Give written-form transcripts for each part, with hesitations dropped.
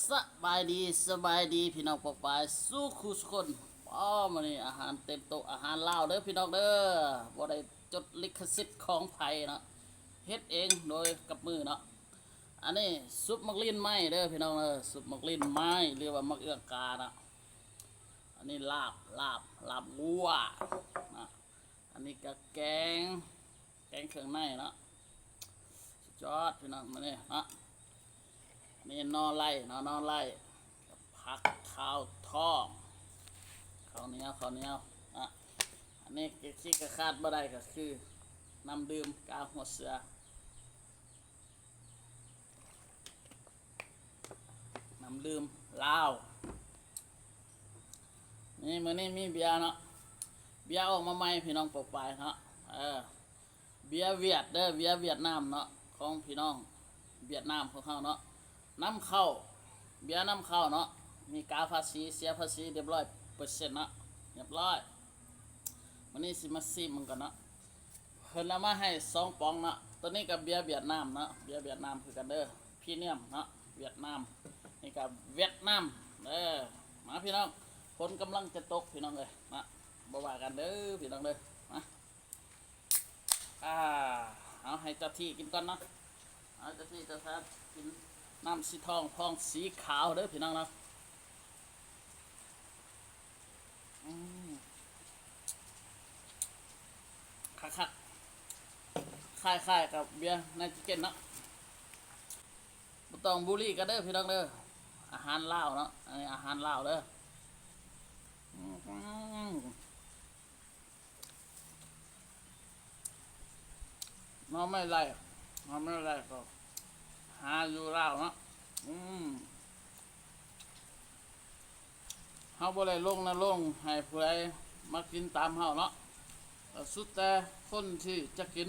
สบายดีสบายดีพี่น้องปอกปายสู้คู่สุคนมานี่อาหารเต็มโต๊ะอาหารลาวเด้อพี่น้องเด้อบ่ได้จดลิขสิทธิ์ของไผเนาะเฮ็ดเองโดยกับมือเนาะอันนี้ซุปมักลิ้นไม้เด้อพี่น้องเด้อซุปมักลิ้นไม้เรียกว่ามักเอื้อกาเนาะอันนี้ลาบวัวนะอันนี้ก็แกงเครื่องในเนาะสุดยอดพี่น้องมาเนี่ยเนาะนี่นอไล่นอไล่ผักข้าวทองข้าวเหนียวอ่ะอันนี้ที่กระคาดบ่ได้ก็คือน้ำดื่มกาหัวเสือน้ำดื่มลาวนี่มื้อนี้มีเบียร์เนาะเบียร์ออกมาใหม่พี่น้องปกปลายเนาะเบียร์เวียดเด้อเบียร์เวียดนามเนาะของพี่น้องเวียดนามของเขาเนาะน้ำเข้าเบียร์น้ำเข้าเนาะมีกาภาษีเสียภาษีเรียบร้อย%เนาะเรียบร้อยวันนี้สิมาซิมมันกันเนาะเพิ่นเอามาให้2 ป๋องเนาะตัวนี้กับเบียร์เวียดนามเนาะเบียร์เวียดนามคือกันเด้อพรีเมียมเนาะเวียดนามนี่กับเวียดนามมาพี่น้องฝนกำลังจะตกพี่น้องเลยมาบ่ว่ากันเด้อพี่น้องเด้อมาเอาให้เจ้าที่กินก่อนเนาะเอาเจ้าที่เจ้าทานกินน้ำสีทองพองสีขาวเด้อพี่น้องเนาะคักคล้ายๆกับเบียร์ในจิเก้นเนาะบ่ต้องบุรีกันเด้อพี่น้องเด้ออาหารลาวเนาะอันนี้อาหารลาวเด้อน้องไม่ไรน้องไม่ไรก็หาอยู่ลาวเนาะเฮาบ่ได้ลงนะลงให้ผู้ใดมากินตามเฮาเนาะสุดแต่คนที่จะกิน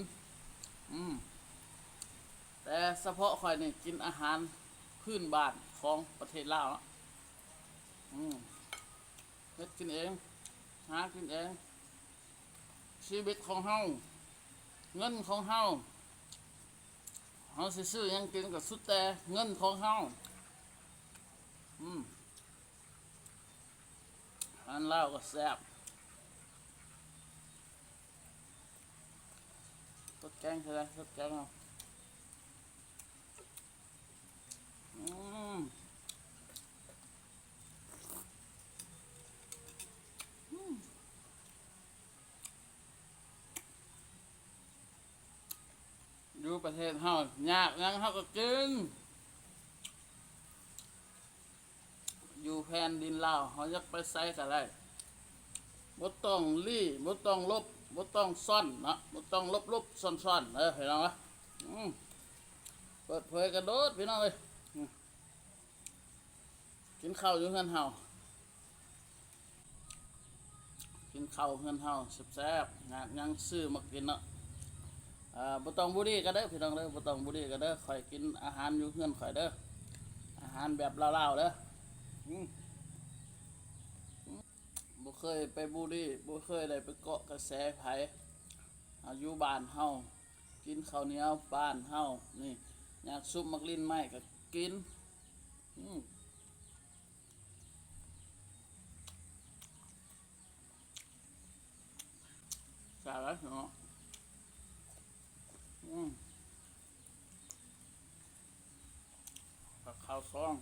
แต่เฉพาะข่อยนี่กินอาหารพื้นบ้านของประเทศลาวเนาะเฮ็ดกินเองหากินเองชีวิตของเฮาเงินของเฮาสิซื้อยังกินก็สุดแต่เงินของเฮาอันลาวก็แซ่บสดแกงเท่าไรสดแกงเอาอยู่ประเทศเฮายากยังเฮาก็กินอยู่แผ่นดินลาวเฮาอยากไปไสก็ได้บ่ต้องลี่บ่ต้องลบบ่ต้องซ่อนเนาะบ่ต้องลบซ่อนพี่น้องวะเปิดเผยกระโดดพี่น้องเอ้ยกินข้าวอยู่เฮือนเฮากินข้าวเฮือนเฮาแซ่บๆยังซื้อมากินเนาะบ่ต้องบุรีก็เด้อพี่น้องเด้อบ่ต้องบุรีก็เด้อข่อยกินอาหารอยู่เฮือนข่อยเด้ออาหารแบบลาวๆเด้อบ่เคยไปบุรีบ่เคยได้ไปเกาะกระแสไผอยู่บ้านเฮากินข้าวเหนียวบ้านเฮานี่อยากซุปมักลิ้นไม้ก็กินใช่แล้วเนาะกับข้าวซอง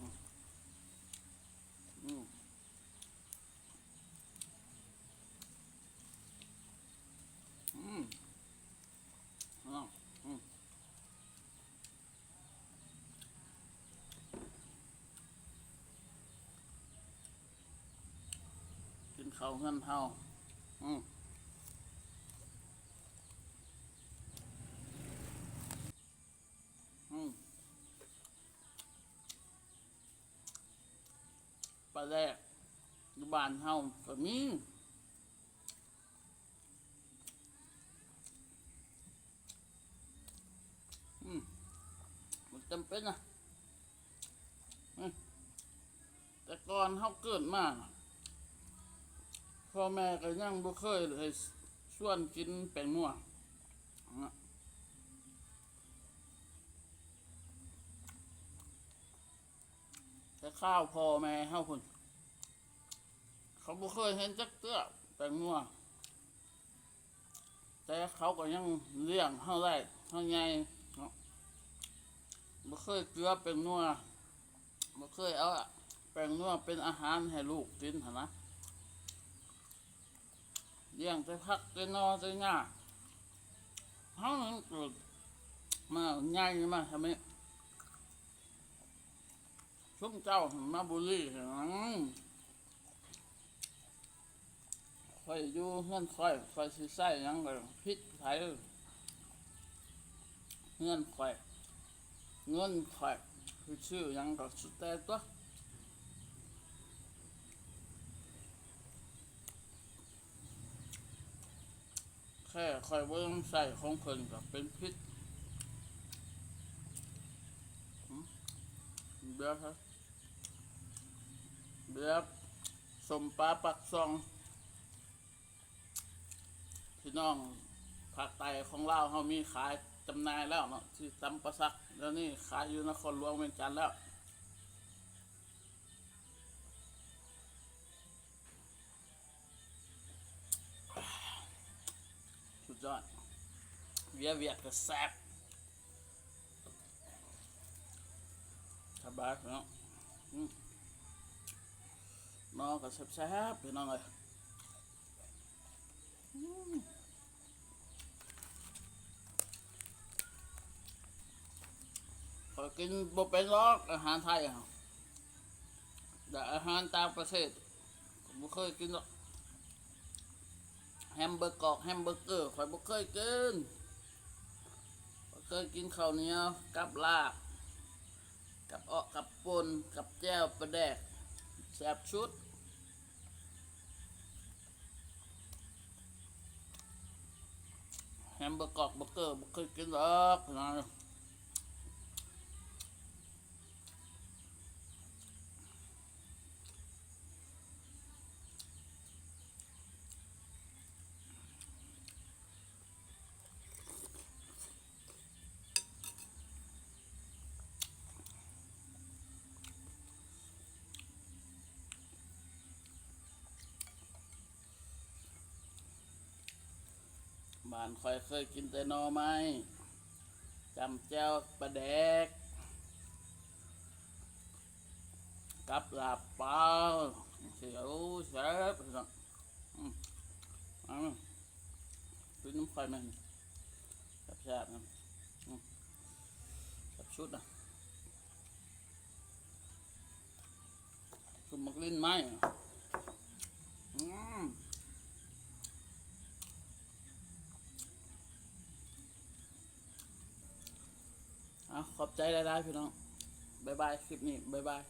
กินข้าวเฮือนเฮาปลาแรกอยู่บ้านเฮาก็มีมันจำเป็นนะแต่ก่อนเฮาเกิดมาพ่อแม่ก็ยังบ่เคยเลยชวนกินแป้งนัวแต่ ข้าวพ่อแม่เฮาคนเขาบ่เคยเห็นจักเตื้อแตงนัวแต่เขาก็ยังเลี้ยงเฮาได้เฮาใหญ่เนาะบ่เคยเกลือเป็นนัวบ่เคยเอาแป้งนัวเป็นอาหารให้ลูกกินหั่นนะเลี้ยงแต่พักแต่นอแต่หญ้าเฮานั้นเกิดมาใหญ่มาทำไมชุมเจ้ามาบุรีเห็นหยังค่อยอยู่เฮือนค่อยสิใส่หยังก็พิษไผเฮือนค่อยเงินค่อยคือชื่อหยังก็สุดแต่ตัวแค่ค่อยเบิ่งใส่ของเพิ่นก็เป็นพิษเบียร์ครับเบียร์สมปลาปักซองพี่น้องภาคใต้ของเราเขามีขายจำหน่ายแล้วเนาะที่ตำปะสักแล้วนี่ขายอยู่นครหลวงเวียงจันทน์แล้วสุดยอดเวียดก็แซ่บสบายเนาะน้องก็แซ่บๆพี่น้องเลยขอกินบ่เป็นหรอกอาหารไทยอะแต่อาหารต่างประเทศผมบ่เคยกินหรอกแฮมเบอร์กอกแฮมเบอร์เกอร์ข่อยบ่เคยกินบ่เคยกินข้าวเหนียวกับลาบกับอ้อกับป่นกับแจ่วปลาแดกแซ่บชุดแฮมเบอร์กอกเบอร์เกอร์บ่เคยกินหรอกนะบ้านข่อยเคยกินแต่หน่อไม้จำแจ่วปลาแดกกับลาบปลาเสียวแซ่บพี่น้องเอากินน้ำข่อยแม่นแซ่บๆนะแซ่บชุดนะคือมักลิ้นไม้อืมขอบใจหลายๆพี่น้องบ๊ายบายคลิปนี้บ๊ายบาย